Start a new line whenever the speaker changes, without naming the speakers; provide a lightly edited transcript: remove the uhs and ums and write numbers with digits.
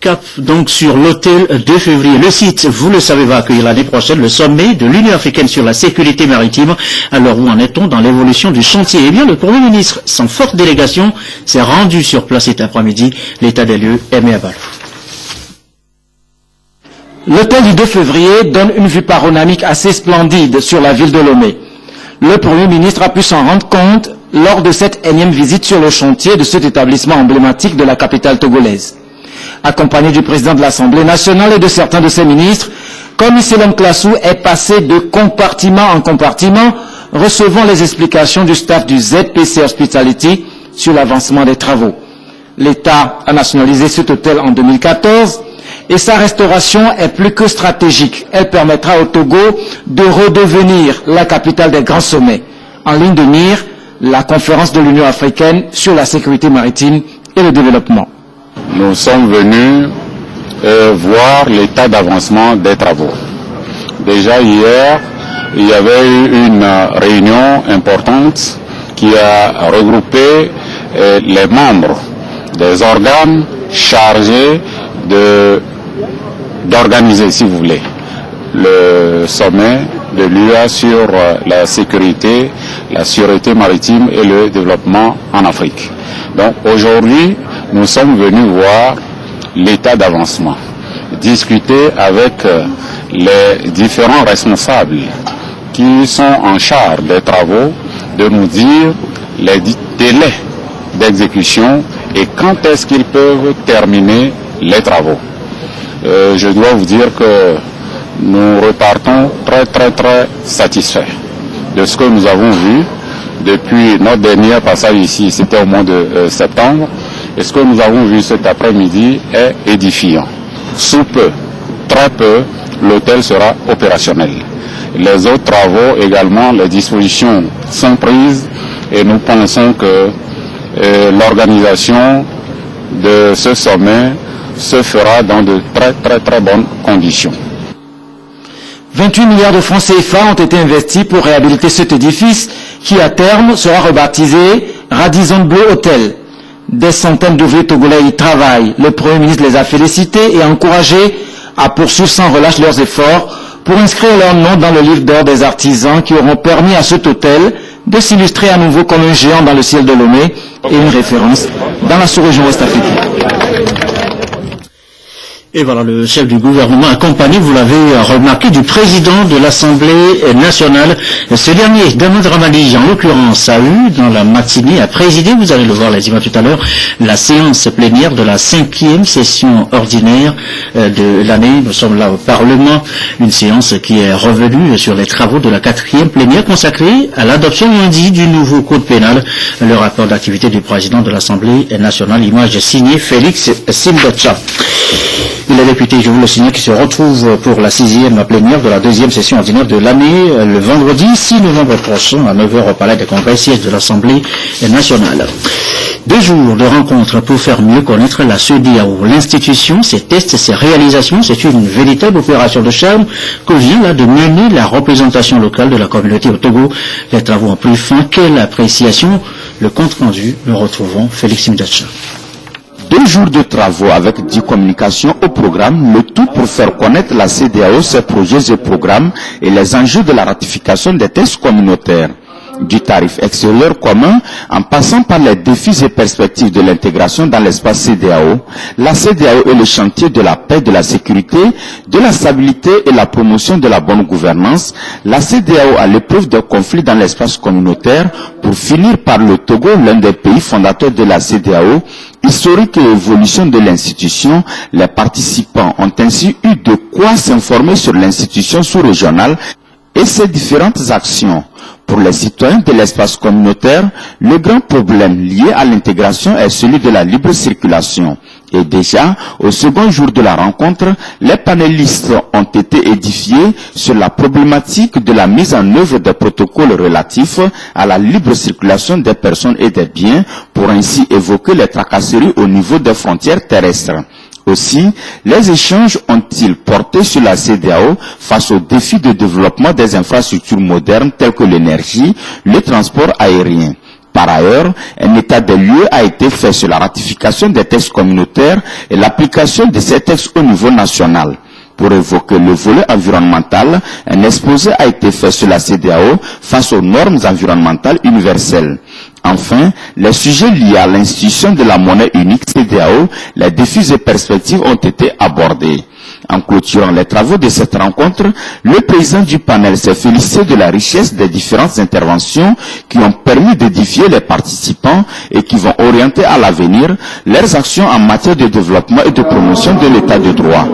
cap donc sur l'hôtel 2 février. Le site, vous le savez, va accueillir l'année prochaine le sommet de l'Union africaine sur la sécurité maritime. Alors où en est-on dans l'évolution du chantier? Eh bien, le Premier ministre, sans forte délégation, s'est rendu sur place cet après-midi. L'état des lieux est mis à Balou.
L'hôtel du 2 février donne une vue panoramique assez splendide sur la ville de Lomé. Le Premier ministre a pu s'en rendre compte lors de cette énième visite sur le chantier de cet établissement emblématique de la capitale togolaise. Accompagné du président de l'Assemblée nationale et de certains de ses ministres, Komi Selom Klassou est passé de compartiment en compartiment, recevant les explications du staff du ZPC Hospitality sur l'avancement des travaux. L'État a nationalisé cet hôtel en 2014 et sa restauration est plus que stratégique. Elle permettra au Togo de redevenir la capitale des grands sommets. En ligne de mire, la conférence de l'Union africaine sur la sécurité maritime et le développement.
Nous sommes venus voir l'état d'avancement des travaux. Déjà hier, il y avait eu une réunion importante qui a regroupé les membres des organes chargés d'organiser, si vous voulez, le sommet de l'UA sur la sécurité, la sûreté maritime et le développement en Afrique. Donc aujourd'hui, nous sommes venus voir l'état d'avancement, discuter avec les différents responsables qui sont en charge des travaux, de nous dire les délais d'exécution et quand est-ce qu'ils peuvent terminer les travaux. Je dois vous dire que nous repartons très satisfaits de ce que nous avons vu depuis notre dernier passage ici, c'était au mois de septembre, et ce que nous avons vu cet après-midi est édifiant. Sous peu, très peu, l'hôtel sera opérationnel. Les autres travaux également, les dispositions sont prises et nous pensons que l'organisation de ce sommet se fera dans de très bonnes conditions.
28 milliards de francs CFA ont été investis pour réhabiliter cet édifice qui à terme sera rebaptisé Radisson Blu Hotel. Des centaines d'ouvriers togolais y travaillent. Le Premier ministre les a félicités et encouragés à poursuivre sans relâche leurs efforts pour inscrire leur nom dans le livre d'or des artisans qui auront permis à cet hôtel de s'illustrer à nouveau comme un géant dans le ciel de Lomé et une référence dans la sous-région ouest-africaine.
Et voilà, le chef du gouvernement accompagné, vous l'avez remarqué, du président de l'Assemblée nationale. Ce dernier, Damon Dramani, en l'occurrence, a eu dans la matinée à présider, vous allez le voir les images tout à l'heure, la séance plénière de la 5e session ordinaire de l'année. Nous sommes là au Parlement, une séance qui est revenue sur les travaux de la 4e plénière consacrée à l'adoption lundi du nouveau code pénal. Le rapport d'activité du président de l'Assemblée nationale, image signée Félix Simbocha. Les députés, je vous le signale, qui se retrouvent pour la 6e plénière de la 2e session ordinaire de l'année, le vendredi 6 novembre prochain, à 9h au Palais des Congrès, siège de l'Assemblée nationale. 2 jours de rencontres pour faire mieux connaître la CEDEAO. L'institution, ses tests, ses réalisations, c'est une véritable opération de charme que vient là de mener la représentation locale de la communauté au Togo. Les travaux en plus fin, quelle appréciation. Le compte rendu, nous retrouvons Félix Mdacha.
2 jours de travaux avec 10 communications au programme, le tout pour faire connaître la CEDEAO, ses projets et programmes et les enjeux de la ratification des textes communautaires. Du tarif extérieur commun, en passant par les défis et perspectives de l'intégration dans l'espace CEDEAO, la CEDEAO est le chantier de la paix, de la sécurité, de la stabilité et la promotion de la bonne gouvernance. La CEDEAO à l'épreuve des conflits dans l'espace communautaire pour finir par le Togo, l'un des pays fondateurs de la CEDEAO. Historique et évolution de l'institution, les participants ont ainsi eu de quoi s'informer sur l'institution sous-régionale et ses différentes actions. Pour les citoyens de l'espace communautaire, le grand problème lié à l'intégration est celui de la libre circulation. Et déjà, au second jour de la rencontre, les panélistes ont été édifiés sur la problématique de la mise en œuvre des protocoles relatifs à la libre circulation des personnes et des biens, pour ainsi évoquer les tracasseries au niveau des frontières terrestres. Aussi, les échanges ont-ils porté sur la CEDEAO face aux défis de développement des infrastructures modernes telles que l'énergie, le transport aérien. Par ailleurs, un état des lieux a été fait sur la ratification des textes communautaires et l'application de ces textes au niveau national. Pour évoquer le volet environnemental, un exposé a été fait sur la CEDEAO face aux normes environnementales universelles. Enfin, les sujets liés à l'institution de la monnaie unique CEDEAO, les défis et perspectives ont été abordés. En clôturant les travaux de cette rencontre, le président du panel s'est félicité de la richesse des différentes interventions qui ont permis d'édifier les participants et qui vont orienter à l'avenir leurs actions en matière de développement et de promotion de l'état de droit.